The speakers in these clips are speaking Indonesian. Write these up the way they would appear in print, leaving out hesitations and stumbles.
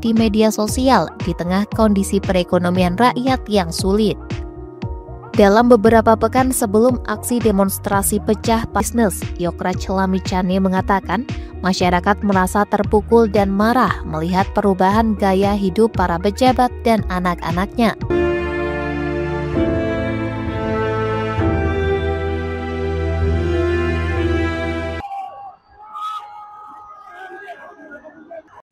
di media sosial di tengah kondisi perekonomian rakyat yang sulit. Dalam beberapa pekan sebelum aksi demonstrasi pecah bisnis, Yokraj Lamicani mengatakan masyarakat merasa terpukul dan marah melihat perubahan gaya hidup para pejabat dan anak-anaknya.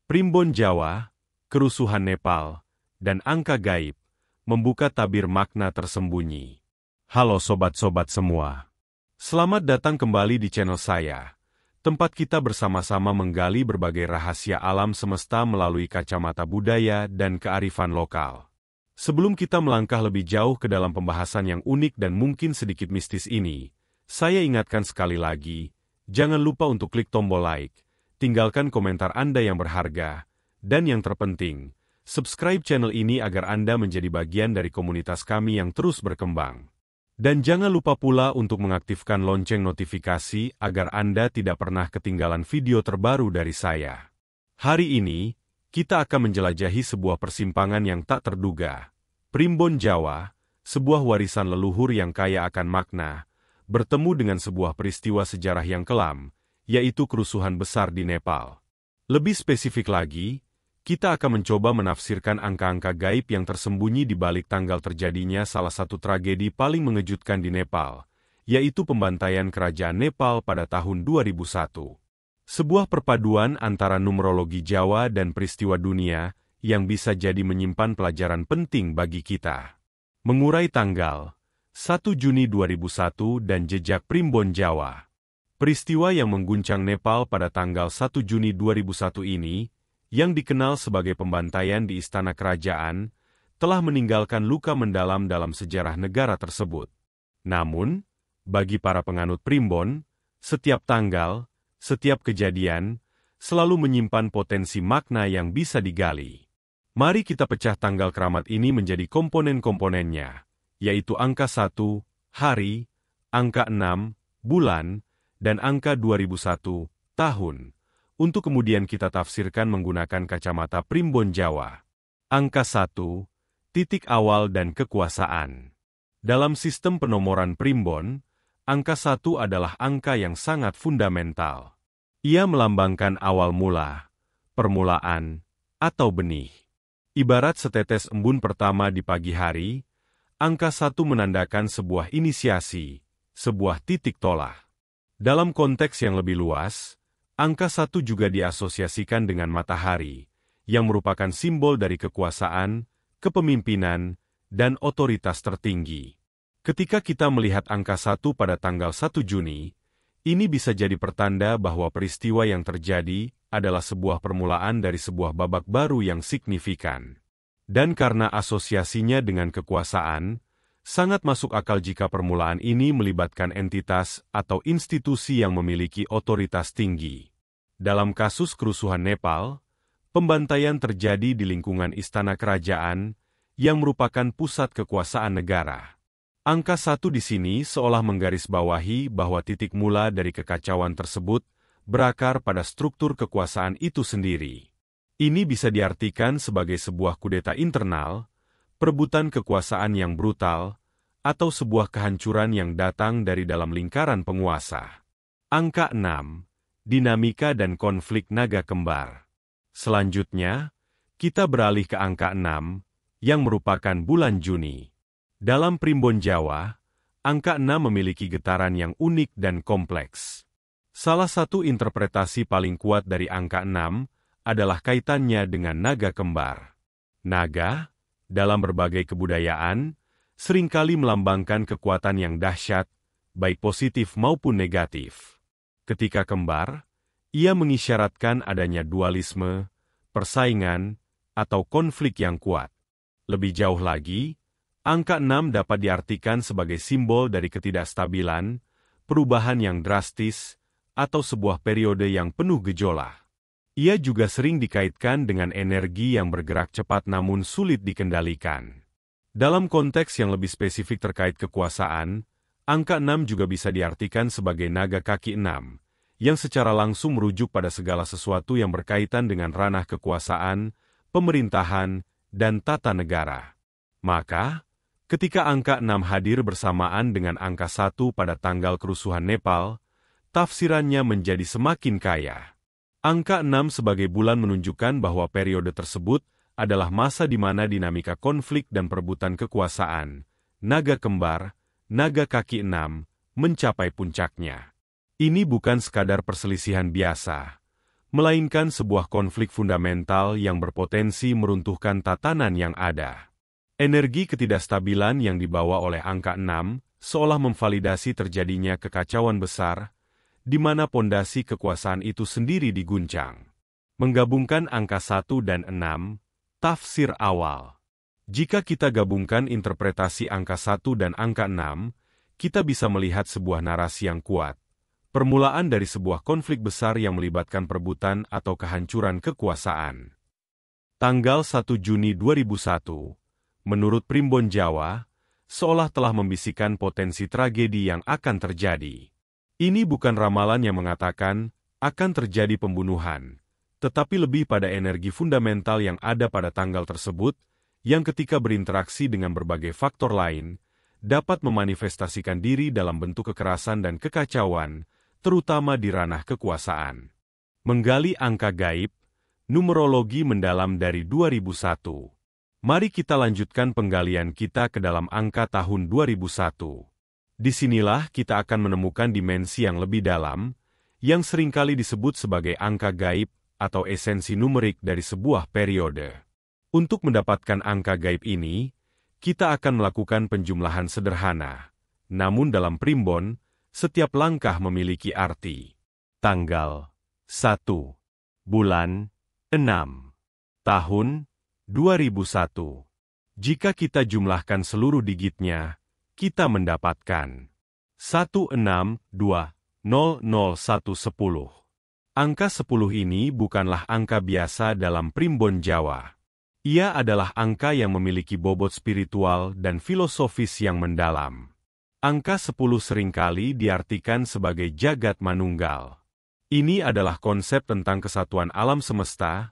Primbon Jawa, kerusuhan Nepal, dan angka gaib membuka tabir makna tersembunyi. Halo sobat-sobat semua. Selamat datang kembali di channel saya, tempat kita bersama-sama menggali berbagai rahasia alam semesta melalui kacamata budaya dan kearifan lokal. Sebelum kita melangkah lebih jauh ke dalam pembahasan yang unik dan mungkin sedikit mistis ini, saya ingatkan sekali lagi, jangan lupa untuk klik tombol like, tinggalkan komentar Anda yang berharga, dan yang terpenting, subscribe channel ini agar Anda menjadi bagian dari komunitas kami yang terus berkembang. Dan jangan lupa pula untuk mengaktifkan lonceng notifikasi agar Anda tidak pernah ketinggalan video terbaru dari saya. Hari ini, kita akan menjelajahi sebuah persimpangan yang tak terduga. Primbon Jawa, sebuah warisan leluhur yang kaya akan makna, bertemu dengan sebuah peristiwa sejarah yang kelam, yaitu kerusuhan besar di Nepal. Lebih spesifik lagi, kita akan mencoba menafsirkan angka-angka gaib yang tersembunyi di balik tanggal terjadinya salah satu tragedi paling mengejutkan di Nepal, yaitu pembantaian kerajaan Nepal pada tahun 2001. Sebuah perpaduan antara numerologi Jawa dan peristiwa dunia yang bisa jadi menyimpan pelajaran penting bagi kita. Mengurai tanggal 1 Juni 2001 dan jejak Primbon Jawa. Peristiwa yang mengguncang Nepal pada tanggal 1 Juni 2001 ini, yang dikenal sebagai pembantaian di istana kerajaan, telah meninggalkan luka mendalam dalam sejarah negara tersebut. Namun, bagi para penganut Primbon, setiap tanggal, setiap kejadian, selalu menyimpan potensi makna yang bisa digali. Mari kita pecah tanggal keramat ini menjadi komponen-komponennya, yaitu angka 1, hari, angka 6, bulan, dan angka 2001, tahun, untuk kemudian kita tafsirkan menggunakan kacamata Primbon Jawa. Angka 1, titik awal dan kekuasaan. Dalam sistem penomoran Primbon, angka 1 adalah angka yang sangat fundamental. Ia melambangkan awal mula, permulaan, atau benih. Ibarat setetes embun pertama di pagi hari, angka 1 menandakan sebuah inisiasi, sebuah titik tolak. Dalam konteks yang lebih luas, angka 1 juga diasosiasikan dengan matahari, yang merupakan simbol dari kekuasaan, kepemimpinan, dan otoritas tertinggi. Ketika kita melihat angka 1 pada tanggal 1 Juni, ini bisa jadi pertanda bahwa peristiwa yang terjadi adalah sebuah permulaan dari sebuah babak baru yang signifikan. Dan karena asosiasinya dengan kekuasaan, sangat masuk akal jika permulaan ini melibatkan entitas atau institusi yang memiliki otoritas tinggi. Dalam kasus kerusuhan Nepal, pembantaian terjadi di lingkungan istana kerajaan yang merupakan pusat kekuasaan negara. Angka 1 di sini seolah menggarisbawahi bahwa titik mula dari kekacauan tersebut berakar pada struktur kekuasaan itu sendiri. Ini bisa diartikan sebagai sebuah kudeta internal, perebutan kekuasaan yang brutal, atau sebuah kehancuran yang datang dari dalam lingkaran penguasa. Angka 6, dinamika dan konflik naga kembar. Selanjutnya, kita beralih ke angka 6, yang merupakan bulan Juni. Dalam Primbon Jawa, angka 6 memiliki getaran yang unik dan kompleks. Salah satu interpretasi paling kuat dari angka 6 adalah kaitannya dengan naga kembar. Naga, dalam berbagai kebudayaan, seringkali melambangkan kekuatan yang dahsyat, baik positif maupun negatif. Ketika kembar, ia mengisyaratkan adanya dualisme, persaingan, atau konflik yang kuat. Lebih jauh lagi, angka 6 dapat diartikan sebagai simbol dari ketidakstabilan, perubahan yang drastis, atau sebuah periode yang penuh gejolak. Ia juga sering dikaitkan dengan energi yang bergerak cepat namun sulit dikendalikan. Dalam konteks yang lebih spesifik terkait kekuasaan, angka 6 juga bisa diartikan sebagai naga kaki 6, yang secara langsung merujuk pada segala sesuatu yang berkaitan dengan ranah kekuasaan, pemerintahan, dan tata negara. Maka, ketika angka 6 hadir bersamaan dengan angka 1 pada tanggal kerusuhan Nepal, tafsirannya menjadi semakin kaya. Angka 6 sebagai bulan menunjukkan bahwa periode tersebut adalah masa di mana dinamika konflik dan perebutan kekuasaan, naga kembar, naga kaki 6, mencapai puncaknya. Ini bukan sekadar perselisihan biasa, melainkan sebuah konflik fundamental yang berpotensi meruntuhkan tatanan yang ada. Energi ketidakstabilan yang dibawa oleh angka 6 seolah memvalidasi terjadinya kekacauan besar, di mana pondasi kekuasaan itu sendiri diguncang. Menggabungkan angka 1 dan 6, tafsir awal. Jika kita gabungkan interpretasi angka 1 dan angka 6, kita bisa melihat sebuah narasi yang kuat. Permulaan dari sebuah konflik besar yang melibatkan perebutan atau kehancuran kekuasaan. Tanggal 1 Juni 2001, menurut Primbon Jawa, seolah telah membisikkan potensi tragedi yang akan terjadi. Ini bukan ramalan yang mengatakan akan terjadi pembunuhan, tetapi lebih pada energi fundamental yang ada pada tanggal tersebut, yang ketika berinteraksi dengan berbagai faktor lain, dapat memanifestasikan diri dalam bentuk kekerasan dan kekacauan, terutama di ranah kekuasaan. Menggali angka gaib, numerologi mendalam dari 2001. Mari kita lanjutkan penggalian kita ke dalam angka tahun 2001. Disinilah kita akan menemukan dimensi yang lebih dalam, yang seringkali disebut sebagai angka gaib atau esensi numerik dari sebuah periode. Untuk mendapatkan angka gaib ini, kita akan melakukan penjumlahan sederhana. Namun dalam primbon, setiap langkah memiliki arti. Tanggal 1, bulan 6, tahun 2001. Jika kita jumlahkan seluruh digitnya, kita mendapatkan 1620010. Angka 10 ini bukanlah angka biasa dalam primbon Jawa. Ia adalah angka yang memiliki bobot spiritual dan filosofis yang mendalam. Angka 10 seringkali diartikan sebagai jagat manunggal. Ini adalah konsep tentang kesatuan alam semesta,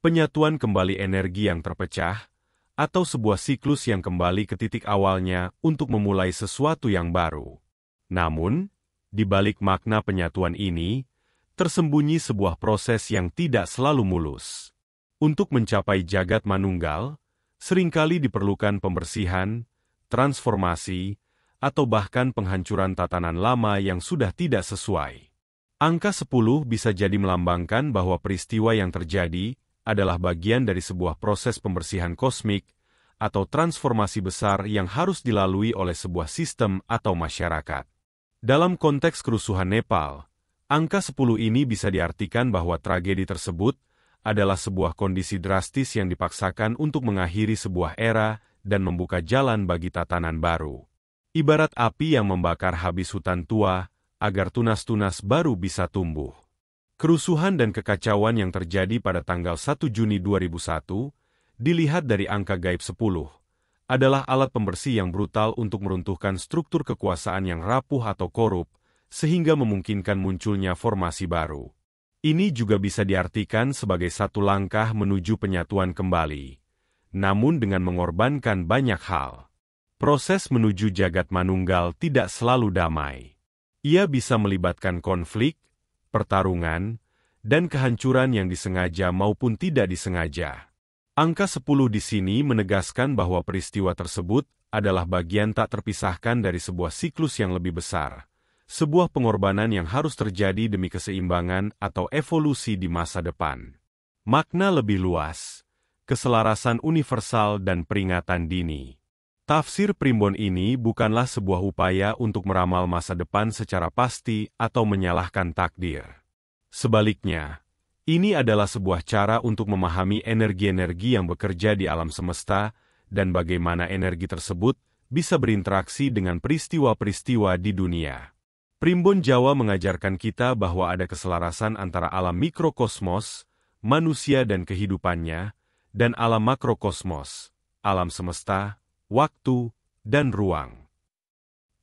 penyatuan kembali energi yang terpecah, atau sebuah siklus yang kembali ke titik awalnya untuk memulai sesuatu yang baru. Namun, di balik makna penyatuan ini, tersembunyi sebuah proses yang tidak selalu mulus. Untuk mencapai jagat manunggal, seringkali diperlukan pembersihan, transformasi, atau bahkan penghancuran tatanan lama yang sudah tidak sesuai. Angka 10 bisa jadi melambangkan bahwa peristiwa yang terjadi adalah bagian dari sebuah proses pembersihan kosmik atau transformasi besar yang harus dilalui oleh sebuah sistem atau masyarakat. Dalam konteks kerusuhan Nepal, angka 10 ini bisa diartikan bahwa tragedi tersebut adalah sebuah kondisi drastis yang dipaksakan untuk mengakhiri sebuah era dan membuka jalan bagi tatanan baru. Ibarat api yang membakar habis hutan tua agar tunas-tunas baru bisa tumbuh. Kerusuhan dan kekacauan yang terjadi pada tanggal 1 Juni 2001, dilihat dari angka gaib 10, adalah alat pembersih yang brutal untuk meruntuhkan struktur kekuasaan yang rapuh atau korup, sehingga memungkinkan munculnya formasi baru. Ini juga bisa diartikan sebagai satu langkah menuju penyatuan kembali, namun dengan mengorbankan banyak hal. Proses menuju jagat manunggal tidak selalu damai. Ia bisa melibatkan konflik, pertarungan, dan kehancuran yang disengaja maupun tidak disengaja. Angka 10 di sini menegaskan bahwa peristiwa tersebut adalah bagian tak terpisahkan dari sebuah siklus yang lebih besar, sebuah pengorbanan yang harus terjadi demi keseimbangan atau evolusi di masa depan. Makna lebih luas, keselarasan universal dan peringatan dini. Tafsir primbon ini bukanlah sebuah upaya untuk meramal masa depan secara pasti atau menyalahkan takdir. Sebaliknya, ini adalah sebuah cara untuk memahami energi-energi yang bekerja di alam semesta dan bagaimana energi tersebut bisa berinteraksi dengan peristiwa-peristiwa di dunia. Primbon Jawa mengajarkan kita bahwa ada keselarasan antara alam mikrokosmos, manusia dan kehidupannya, dan alam makrokosmos, alam semesta, waktu, dan ruang.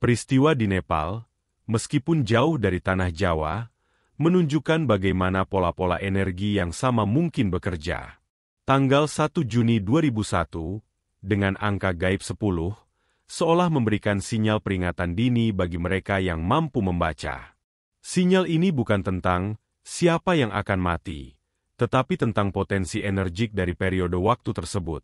Peristiwa di Nepal, meskipun jauh dari tanah Jawa, menunjukkan bagaimana pola-pola energi yang sama mungkin bekerja. Tanggal 1 Juni 2001, dengan angka gaib 10, seolah memberikan sinyal peringatan dini bagi mereka yang mampu membaca. Sinyal ini bukan tentang siapa yang akan mati, tetapi tentang potensi energik dari periode waktu tersebut.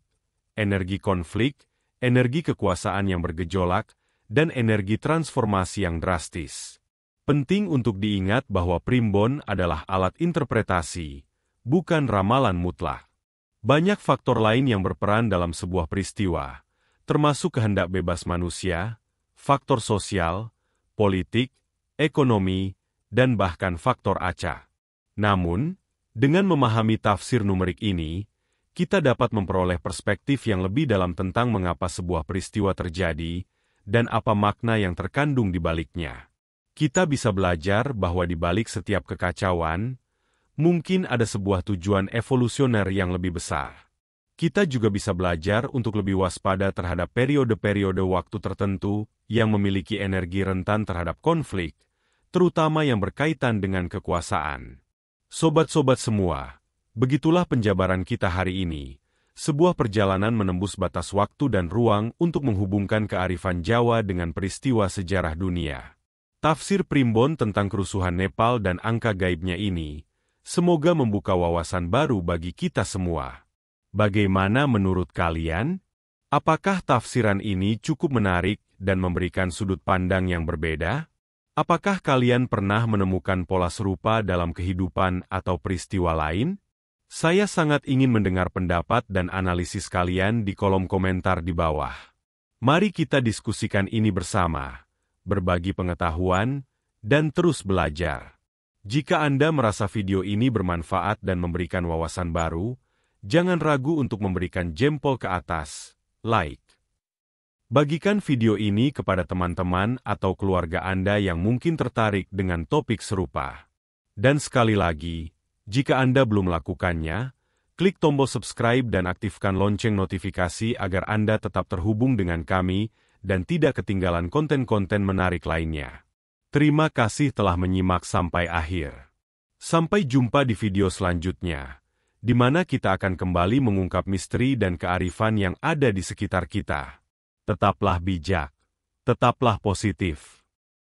Energi konflik, energi kekuasaan yang bergejolak, dan energi transformasi yang drastis. Penting untuk diingat bahwa primbon adalah alat interpretasi, bukan ramalan mutlak. Banyak faktor lain yang berperan dalam sebuah peristiwa, termasuk kehendak bebas manusia, faktor sosial, politik, ekonomi, dan bahkan faktor acak. Namun, dengan memahami tafsir numerik ini, kita dapat memperoleh perspektif yang lebih dalam tentang mengapa sebuah peristiwa terjadi dan apa makna yang terkandung di baliknya. Kita bisa belajar bahwa di balik setiap kekacauan, mungkin ada sebuah tujuan evolusioner yang lebih besar. Kita juga bisa belajar untuk lebih waspada terhadap periode-periode waktu tertentu yang memiliki energi rentan terhadap konflik, terutama yang berkaitan dengan kekuasaan. Sobat-sobat semua, begitulah penjabaran kita hari ini, sebuah perjalanan menembus batas waktu dan ruang untuk menghubungkan kearifan Jawa dengan peristiwa sejarah dunia. Tafsir primbon tentang kerusuhan Nepal dan angka gaibnya ini, semoga membuka wawasan baru bagi kita semua. Bagaimana menurut kalian? Apakah tafsiran ini cukup menarik dan memberikan sudut pandang yang berbeda? Apakah kalian pernah menemukan pola serupa dalam kehidupan atau peristiwa lain? Saya sangat ingin mendengar pendapat dan analisis kalian di kolom komentar di bawah. Mari kita diskusikan ini bersama, berbagi pengetahuan, dan terus belajar. Jika Anda merasa video ini bermanfaat dan memberikan wawasan baru, jangan ragu untuk memberikan jempol ke atas, like. Bagikan video ini kepada teman-teman atau keluarga Anda yang mungkin tertarik dengan topik serupa. Dan sekali lagi, jika Anda belum melakukannya, klik tombol subscribe dan aktifkan lonceng notifikasi agar Anda tetap terhubung dengan kami dan tidak ketinggalan konten-konten menarik lainnya. Terima kasih telah menyimak sampai akhir. Sampai jumpa di video selanjutnya, di mana kita akan kembali mengungkap misteri dan kearifan yang ada di sekitar kita. Tetaplah bijak, tetaplah positif.